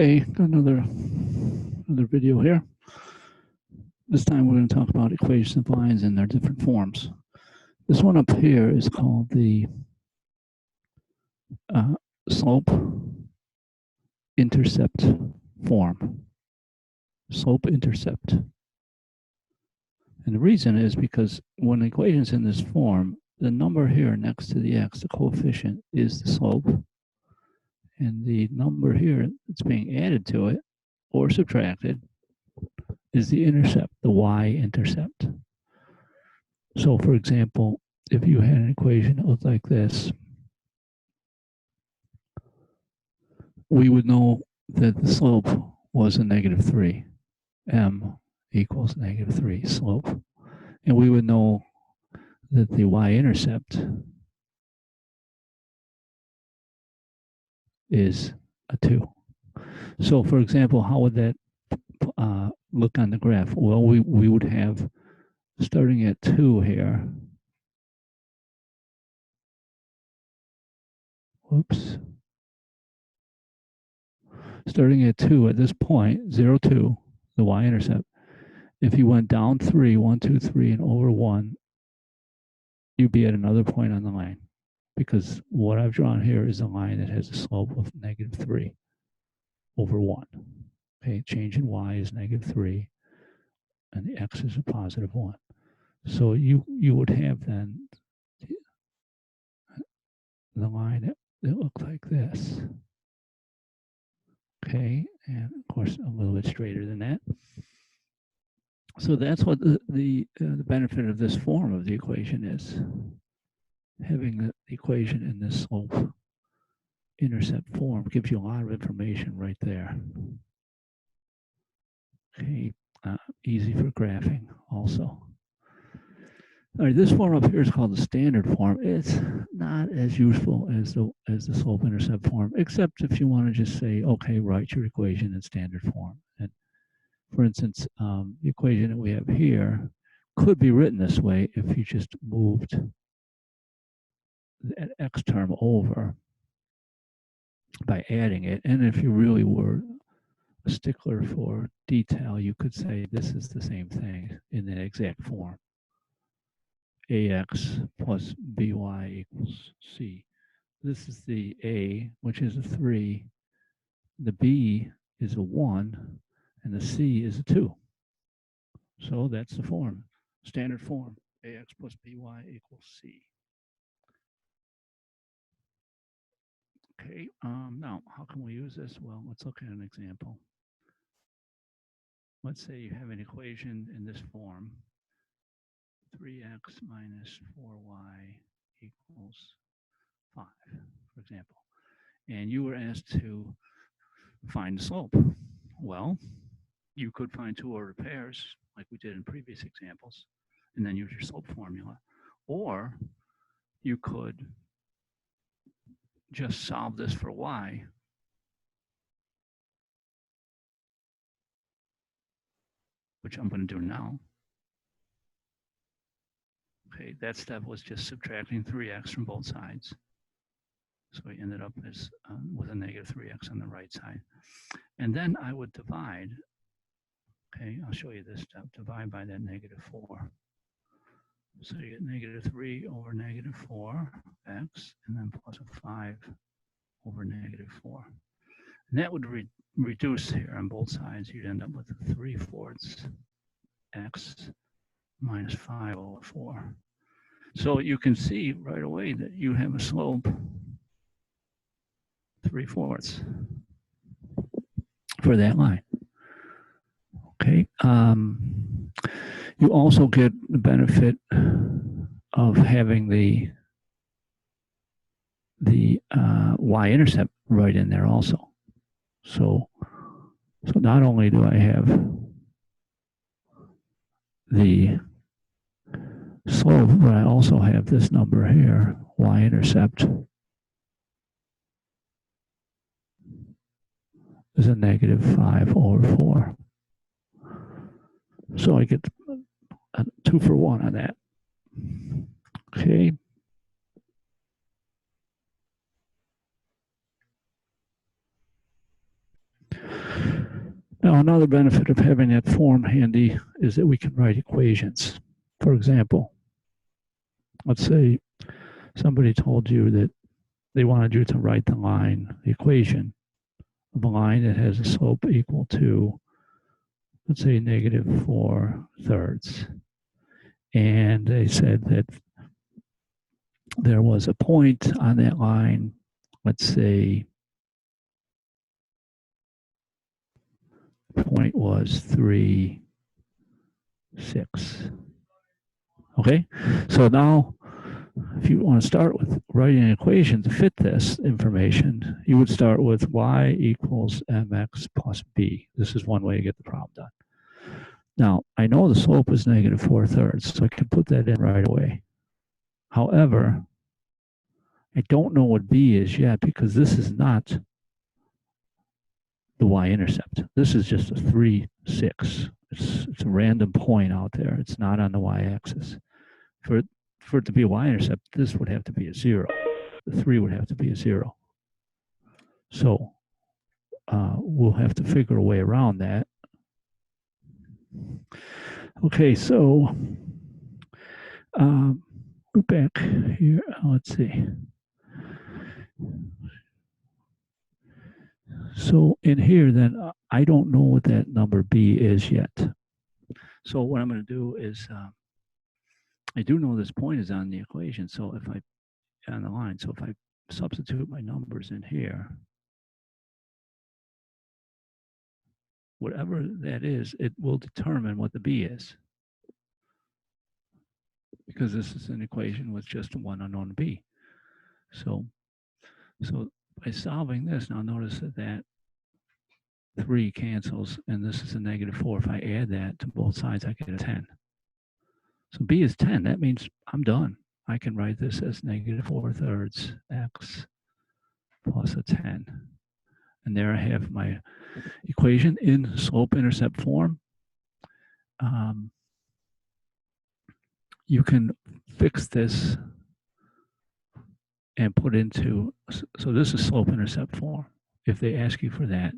Okay, another video here. This time we're going to talk about equations of lines and their different forms. This one up here is called the slope-intercept form. Slope-intercept. And the reason is because when the equation is in this form, the number here next to the x, the coefficient, is the slope. And the number here that's being added to it or subtracted is the intercept, the y-intercept. So for example, if you had an equation that looked like this, we would know that the slope was a -3. M equals -3 slope. And we would know that the y-intercept is a 2. So for example, how would that look on the graph? Well, we would have, starting at 2 here, whoops. Starting at 2 at this point, 0, 2, the y-intercept, if you went down 3, 1, 2, 3, and over 1, you'd be at another point on the line. Because what I've drawn here is a line that has a slope of -3 over 1. Okay, change in y is -3, and the x is a +1. So you would have then the line that looked like this. Okay, and of course a little bit straighter than that. So that's what the benefit of this form of the equation is. Having the equation in this slope-intercept form gives you a lot of information right there. Okay, easy for graphing also. All right, this form up here is called the standard form. It's not as useful as the slope-intercept form, except if you want to just say, okay, write your equation in standard form. And for instance, the equation that we have here could be written this way if you just moved that x term over by adding it. And if you really were a stickler for detail, you could say this is the same thing in the exact form. AX plus BY equals C. This is the A, which is a 3. The B is a 1, and the C is a 2. So that's the form, standard form. AX plus BY equals C. Okay, now how can we use this? Well, let's look at an example. Let's say you have an equation in this form, 3x minus 4y equals 5, for example. And you were asked to find the slope. Well, you could find two-ordered pairs, like we did in previous examples, and then use your slope formula. Or you could just solve this for y. Which I'm going to do now. Okay, that step was just subtracting 3x from both sides. So we ended up with a -3x on the right side. And then I would divide. Okay, I'll show you this step. Divide by that -4. So you get -3 over -4x, and then plus a 5 over -4. And that would reduce here on both sides. You'd end up with 3/4 x minus 5 over 4. So you can see right away that you have a slope 3/4 for that line. Okay. You also get the benefit of having the y-intercept right in there also. So not only do I have the slope, but I also have this number here, y-intercept, is a -5 over 4. So I get a 2 for 1 on that. Okay. Now, another benefit of having that form handy is that we can write equations. For example, let's say somebody told you that they wanted you to write the equation of a line that has a slope equal to, let's say, -4/3. And they said that there was a point on that line, let's say, the point was 3, 6. Okay, so now if you want to start with writing an equation to fit this information, you would start with y equals mx plus b. This is one way to get the problem done. Now, I know the slope is -4/3, so I can put that in right away. However, I don't know what b is yet because this is not the y-intercept. This is just a 3, 6. It's a random point out there. It's not on the y-axis. For it to be a y-intercept, this would have to be a 0. The 3 would have to be a 0. So we'll have to figure a way around that. Okay, so we're back here. Let's see. So in here, then, I don't know what that number b is yet. So what I'm going to do is, I do know this point is on the equation. So if I, on the line, so if I substitute my numbers in here, whatever that is, it will determine what the b is. Because this is an equation with just one unknown b. So by solving this, now notice that 3 cancels, and this is a -4. If I add that to both sides, I get a 10. So b is 10. That means I'm done. I can write this as -4/3 x plus a 10. And there I have my equation in slope-intercept form. You can fix this and put into, so this is slope-intercept form. If they ask you for that,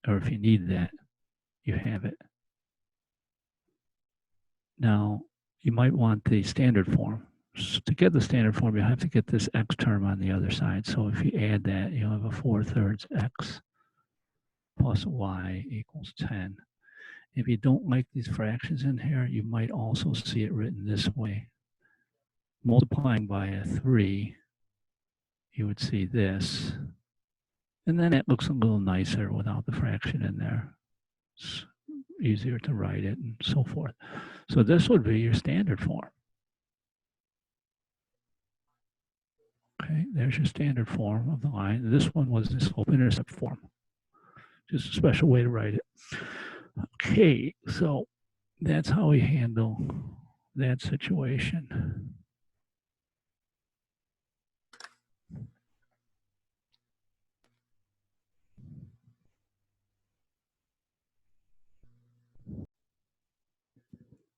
or if you need that, you have it. Now, you might want the standard form. So to get the standard form, you have to get this x term on the other side. So if you add that, you'll have a 4/3 x plus y equals 10. If you don't like these fractions in here, you might also see it written this way. Multiplying by a 3, you would see this. And then it looks a little nicer without the fraction in there. It's easier to write it and so forth. So this would be your standard form. Okay, there's your standard form of the line. This one was the slope-intercept form. Just a special way to write it. Okay, so that's how we handle that situation.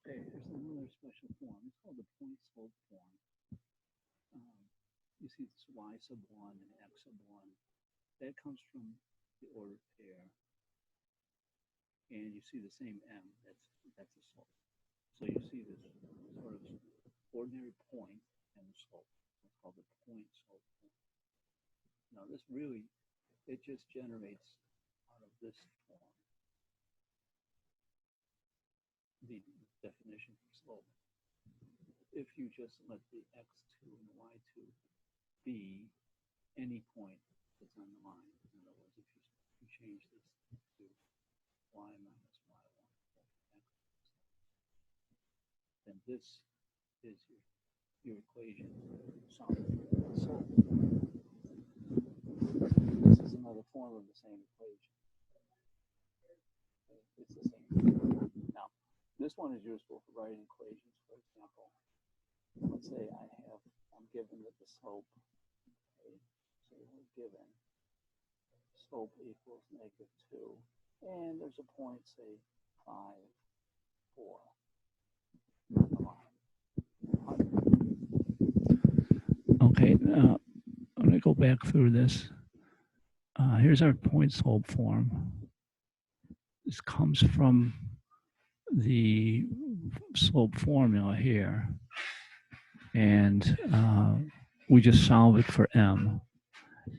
Okay, here's another special form. It's called the point-slope form. You see this y sub 1 and x sub 1. That comes from the ordered pair. And you see the same m, that's a slope. So you see this sort of ordinary point and the slope. It's called the point-slope form. Now this really, it just generates out of this form the definition for slope. If you just let the x2 and the y2 be any point that's on the line. In other words, if you change this to y minus y1 x, then this is your equation. So this is another form of the same equation. It's the same. Now, this one is useful for writing equations. For example, let's say I'm given that the slope, okay, so we're given slope equals -2, and there's a point, say 5, 4. Okay, I'm going to go back through this. Here's our point-slope form. this comes from the slope formula here. And we just solve it for m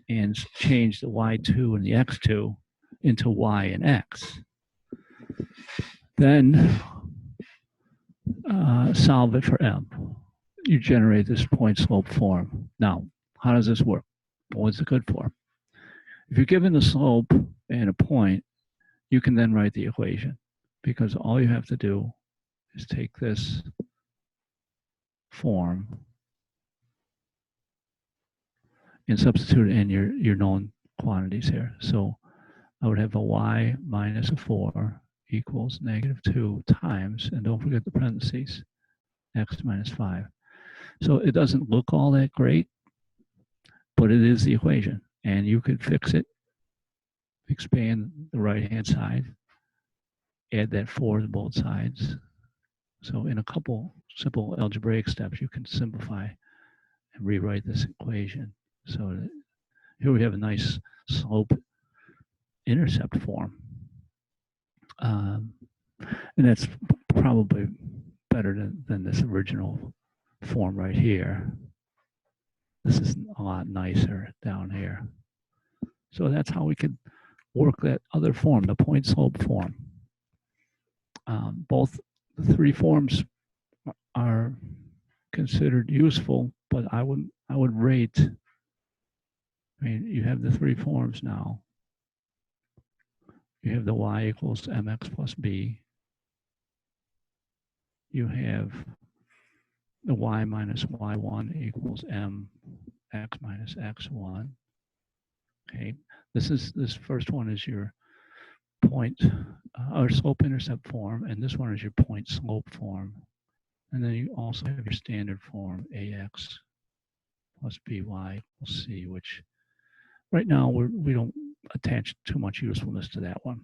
and change the y2 and the x2 into y and x. Then solve it for m. You generate this point slope form. Now, how does this work? What's it good for? If you're given a slope and a point, you can then write the equation, because all you have to do is take this form and substitute in your known quantities here. So I would have a y minus a 4 equals -2 times, and don't forget the parentheses, x minus 5. So it doesn't look all that great, but it is the equation. And you could fix it, expand the right-hand side, add that 4 to both sides. So in a couple simple algebraic steps, you can simplify and rewrite this equation. So here we have a nice slope intercept form. And that's probably better than this original form right here. This is a lot nicer down here. So that's how we could work that other form, the point slope form. Both the three forms are considered useful, but I would rate, I mean, you have the three forms now. You have the y equals mx plus b. You have the y minus y1 equals mx minus x1. Okay, this first one is your point or slope intercept form, and this one is your point slope form. And then you also have your standard form ax plus by equals c, which right now we don't attach too much usefulness to that one.